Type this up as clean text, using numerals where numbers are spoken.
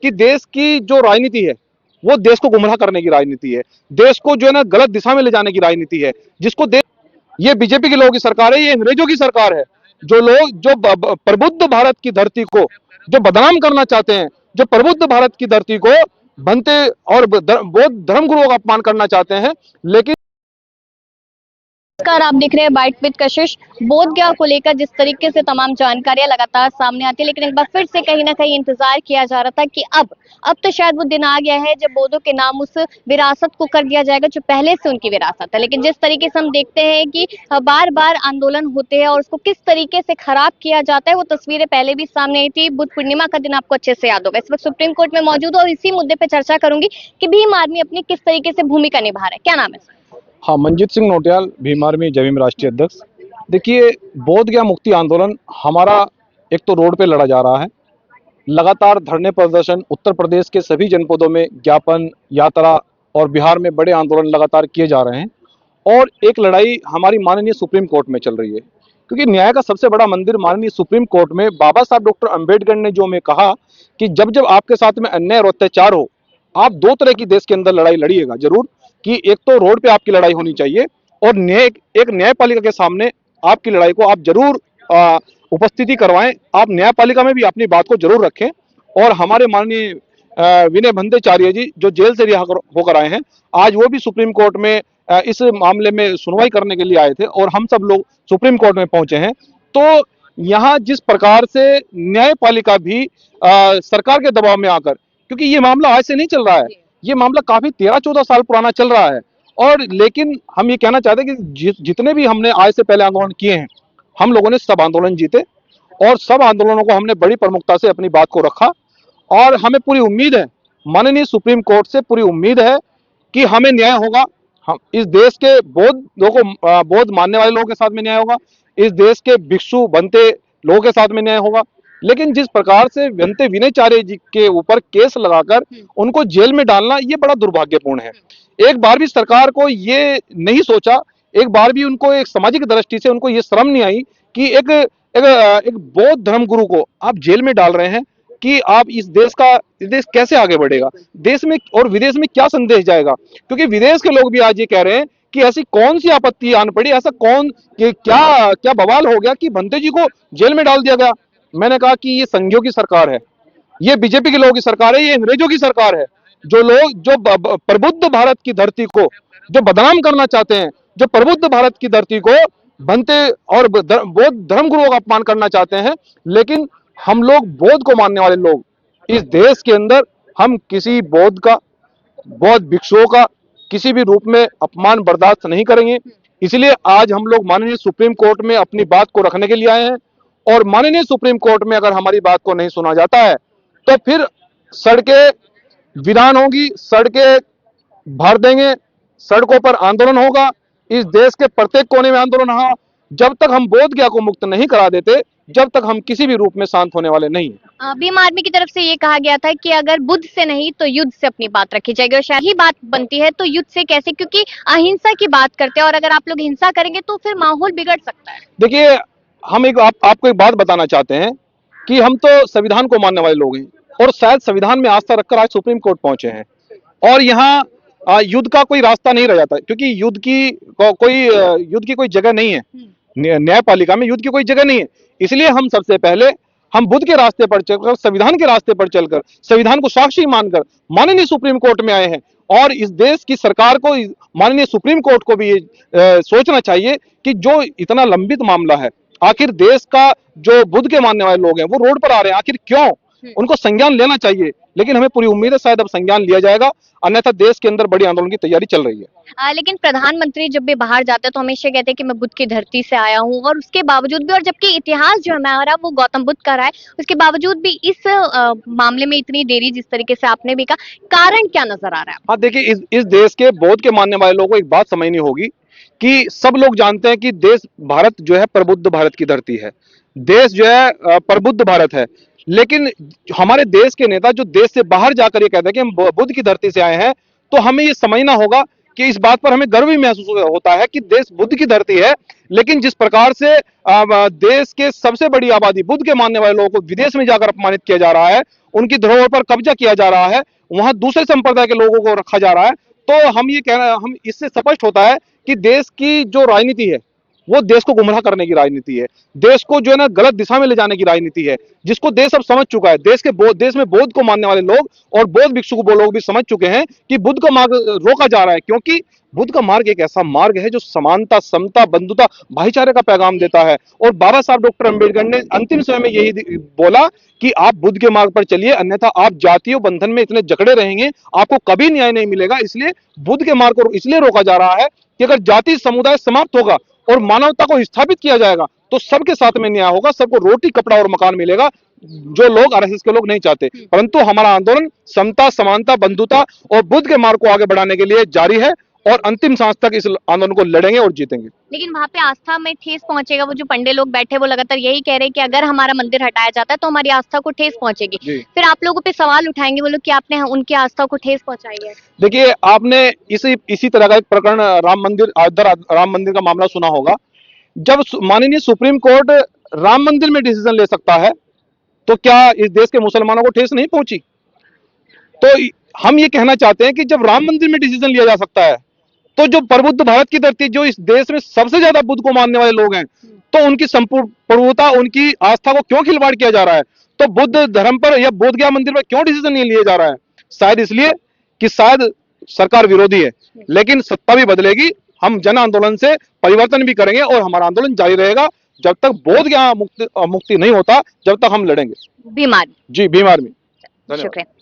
कि देश की जो राजनीति है वो देश को गुमराह करने की राजनीति है, देश को जो है ना गलत दिशा में ले जाने की राजनीति है, जिसको देश ये बीजेपी के लोगों की सरकार है, ये अंग्रेजों की सरकार है। जो लोग जो प्रबुद्ध भारत की धरती को जो बदनाम करना चाहते हैं, जो प्रबुद्ध भारत की धरती को बनते और बौद्ध धर्म गुरुओं का अपमान करना चाहते हैं, लेकिन नमस्कार, आप देख रहे हैं बाइट विद कशिश। बोध गया को लेकर जिस तरीके से तमाम जानकारियां लगातार सामने आती है, लेकिन एक बार फिर से कहीं ना कहीं इंतजार किया जा रहा था कि अब तो शायद वो दिन आ गया है जब बोधों के नाम उस विरासत को कर दिया जाएगा जो पहले से उनकी विरासत है। लेकिन जिस तरीके से हम देखते हैं कि बार बार आंदोलन होते हैं और उसको किस तरीके से खराब किया जाता है, वो तस्वीरें पहले भी सामने आई थी। बुद्ध पूर्णिमा का दिन आपको अच्छे से याद होगा। इस वक्त सुप्रीम कोर्ट में मौजूद और इसी मुद्दे पर चर्चा करूंगी कि भीम आर्मी अपनी किस तरीके से भूमिका निभा रहा है। क्या नाम है? हाँ, मंजीत सिंह नौटियाल, भीम आर्मी जय भीम राष्ट्रीय अध्यक्ष। देखिए, बोध गया मुक्ति आंदोलन हमारा एक तो रोड पे लड़ा जा रहा है, लगातार धरने प्रदर्शन उत्तर प्रदेश के सभी जनपदों में, ज्ञापन यात्रा और बिहार में बड़े आंदोलन लगातार किए जा रहे हैं। और एक लड़ाई हमारी माननीय सुप्रीम कोर्ट में चल रही है, क्योंकि न्याय का सबसे बड़ा मंदिर माननीय सुप्रीम कोर्ट में बाबा साहब डॉक्टर अंबेडकर ने जो हमें कहा कि जब जब आपके साथ में अन्याय और अत्याचार हो, आप दो तरह की देश के अंदर लड़ाई लड़िएगा जरूर, कि एक तो रोड पे आपकी लड़ाई होनी चाहिए और एक न्यायपालिका के सामने आपकी लड़ाई को आप जरूर उपस्थिति करवाएं। आप न्यायपालिका में भी अपनी बात को जरूर रखें। और हमारे माननीय विनय भंडाचार्य जी जो जेल से रिहा होकर आए हैं, आज वो भी सुप्रीम कोर्ट में इस मामले में सुनवाई करने के लिए आए थे और हम सब लोग सुप्रीम कोर्ट में पहुंचे हैं। तो यहाँ जिस प्रकार से न्यायपालिका भी सरकार के दबाव में आकर, क्योंकि ये मामला आज से नहीं चल रहा है, ये मामला काफी 13-14 साल पुराना चल रहा है। और लेकिन हम ये कहना चाहते हैं कि जितने भी हमने आज से पहले आंदोलन किए हैं, हम लोगों ने सब आंदोलन जीते और सब आंदोलनों को हमने बड़ी प्रमुखता से अपनी बात को रखा। और हमें पूरी उम्मीद है, माननीय सुप्रीम कोर्ट से पूरी उम्मीद है कि हमें न्याय होगा। हम इस देश के बौद्ध मानने वाले लोगों के साथ में न्याय होगा, इस देश के भिक्षु बनते लोगों के साथ में न्याय होगा। लेकिन जिस प्रकार से बनते विनयचार्य जी के ऊपर केस लगाकर उनको जेल में डालना, ये बड़ा दुर्भाग्यपूर्ण है। एक बार भी सरकार को ये नहीं सोचा, एक बार भी उनको एक सामाजिक दृष्टि से उनको ये शर्म नहीं आई कि एक बौद्ध धर्म गुरु को आप जेल में डाल रहे हैं, कि आप इस देश कैसे आगे बढ़ेगा, देश में और विदेश में क्या संदेश जाएगा। क्योंकि विदेश के लोग भी आज ये कह रहे हैं कि ऐसी कौन सी आपत्ति आन पड़ी, ऐसा कौन कि क्या क्या बवाल हो गया कि भंते जी को जेल में डाल दिया गया। मैंने कहा कि ये संघियों की सरकार है, ये बीजेपी के लोगों की सरकार है, ये अंग्रेजों की सरकार है। जो लोग जो प्रबुद्ध भारत की धरती को जो बदनाम करना चाहते हैं, जो प्रबुद्ध भारत की धरती को बनते और बौद्ध धर्म गुरुओं का अपमान करना चाहते हैं। लेकिन हम लोग बौद्ध को मानने वाले लोग इस देश के अंदर, हम किसी बौद्ध भिक्षुओं का किसी भी रूप में अपमान बर्दाश्त नहीं करेंगे। इसलिए आज हम लोग माननीय सुप्रीम कोर्ट में अपनी बात को रखने के लिए आए हैं। और माननीय सुप्रीम कोर्ट में अगर हमारी बात को नहीं सुना जाता है तो फिर सड़कें वीरान होंगी, सड़कें भर देंगे, सड़कों पर आंदोलन होगा, इस देश के प्रत्येक कोने में आंदोलन होगा। जब तक हम बोध गया को मुक्त नहीं करा देते, जब तक हम किसी भी रूप में शांत होने वाले नहीं हैं। भीम आर्मी की तरफ से ये कहा गया था कि अगर बुद्ध से नहीं तो युद्ध से अपनी बात रखी जाएगी, और शायद ही बात बनती है तो युद्ध से कैसे, क्योंकि अहिंसा की बात करते हैं और अगर आप लोग हिंसा करेंगे तो फिर माहौल बिगड़ सकता है। देखिए, हम आपको एक बात बताना चाहते हैं कि हम तो संविधान को मानने वाले लोग हैं और शायद संविधान में आस्था रखकर आज सुप्रीम कोर्ट पहुंचे हैं। और यहाँ युद्ध का कोई रास्ता नहीं रह जाता, क्योंकि युद्ध की कोई जगह नहीं है, न्यायपालिका में युद्ध की कोई जगह नहीं है। इसलिए हम सबसे पहले हम बुद्ध के रास्ते पर चलकर, संविधान के रास्ते पर चलकर, संविधान को साक्षी मानकर माननीय सुप्रीम कोर्ट में आए हैं। और इस देश की सरकार को, माननीय सुप्रीम कोर्ट को भी सोचना चाहिए कि जो इतना लंबित मामला है, आखिर देश का जो बुद्ध के मानने वाले लोग हैं वो रोड पर आ रहे हैं, आखिर क्यों, उनको संज्ञान लेना चाहिए। लेकिन हमें पूरी उम्मीद है शायद अब संज्ञान लिया जाएगा, अन्यथा देश के अंदर बड़ी आंदोलन की तैयारी चल रही है। लेकिन प्रधानमंत्री जब भी बाहर जाते हैं तो हमेशा कहते हैं कि मैं बुद्ध की धरती से आया हूँ, और उसके बावजूद भी, और जबकि इतिहास जो हमारा वो गौतम बुद्ध का रहा है, उसके बावजूद भी इस मामले में इतनी देरी, जिस तरीके से आपने भी कहा, कारण क्या नजर आ रहा है? हाँ, देखिए, इस देश के बौद्ध के मानने वाले लोगों को एक बात समझनी होगी कि सब लोग जानते हैं कि देश भारत जो है प्रबुद्ध भारत की धरती है, देश जो है प्रबुद्ध भारत है। लेकिन हमारे देश के नेता जो देश से बाहर जाकर ये कहते हैं कि हम बुद्ध की धरती से आए हैं, तो हमें ये समझना होगा कि इस बात पर हमें गर्व भी महसूस होता है कि देश बुद्ध की धरती है, लेकिन जिस प्रकार से देश के सबसे बड़ी आबादी बुद्ध के मानने वाले लोगों को विदेश में जाकर अपमानित किया जा रहा है, उनकी धरोहर पर कब्जा किया जा रहा है, वहां दूसरे संप्रदाय के लोगों को रखा जा रहा है, तो हम इससे स्पष्ट होता है कि देश की जो राजनीति है वो देश को गुमराह करने की राजनीति है, देश को जो है ना गलत दिशा में ले जाने की राजनीति है, जिसको देश अब समझ चुका है। देश में बौद्ध को मानने वाले लोग और बौद्ध भिक्षु को लोग भी समझ चुके हैं कि बुद्ध का मार्ग रोका जा रहा है, क्योंकि बुद्ध का मार्ग एक ऐसा मार्ग है जो समानता, समता, बंधुता, भाईचारे का पैगाम देता है। और बाबा साहब डॉक्टर अंबेडकर ने अंतिम समय में यही बोला कि आप बुद्ध के मार्ग पर चलिए, अन्यथा आप जातीय बंधन में इतने जकड़े रहेंगे, आपको कभी न्याय नहीं मिलेगा। इसलिए बुद्ध के मार्ग को इसलिए रोका जा रहा है कि अगर जाति समुदाय समाप्त होगा और मानवता को स्थापित किया जाएगा तो सबके साथ में न्याय होगा, सबको रोटी, कपड़ा और मकान मिलेगा, जो लोग आरएसएस के लोग नहीं चाहते। परंतु हमारा आंदोलन समता, समानता, बंधुता और बुद्ध के मार्ग को आगे बढ़ाने के लिए जारी है और अंतिम सांस तक इस आंदोलन को लड़ेंगे और जीतेंगे। लेकिन वहां पे आस्था में ठेस पहुंचेगा? वो जो पंडे लोग बैठे वो लगातार यही कह रहे हैं कि अगर हमारा मंदिर हटाया जाता है तो हमारी आस्था को ठेस पहुंचेगी। फिर आप लोगों पे सवाल उठाएंगे वो लोग कि आपने उनकी आस्था को ठेस पहुंचाई है। देखिए, आपने इसी तरह का एक प्रकरण राम मंदिर का मामला सुना होगा। जब माननीय सुप्रीम कोर्ट राम मंदिर में डिसीजन ले सकता है तो क्या इस देश के मुसलमानों को ठेस नहीं पहुंची? तो हम ये कहना चाहते हैं कि जब राम मंदिर में डिसीजन लिया जा सकता है तो जो प्रबुद्ध भारत की धरती, जो इस देश में सबसे ज्यादा बुद्ध को मानने वाले लोग हैं, तो उनकी संपूर्ण प्रभुता, उनकी आस्था को क्यों खिलवाड़ किया जा रहा है? तो बुद्ध धर्म पर या बोध गया मंदिर पर क्यों डिसीजन नहीं लिया जा रहा है? शायद इसलिए कि शायद सरकार विरोधी है, लेकिन सत्ता भी बदलेगी, हम जन आंदोलन से परिवर्तन भी करेंगे और हमारा आंदोलन जारी रहेगा जब तक बोध गया मुक्ति नहीं होता, जब तक हम लड़ेंगे। बीमार जी, बीमार में। धन्यवाद। शुक्रिया।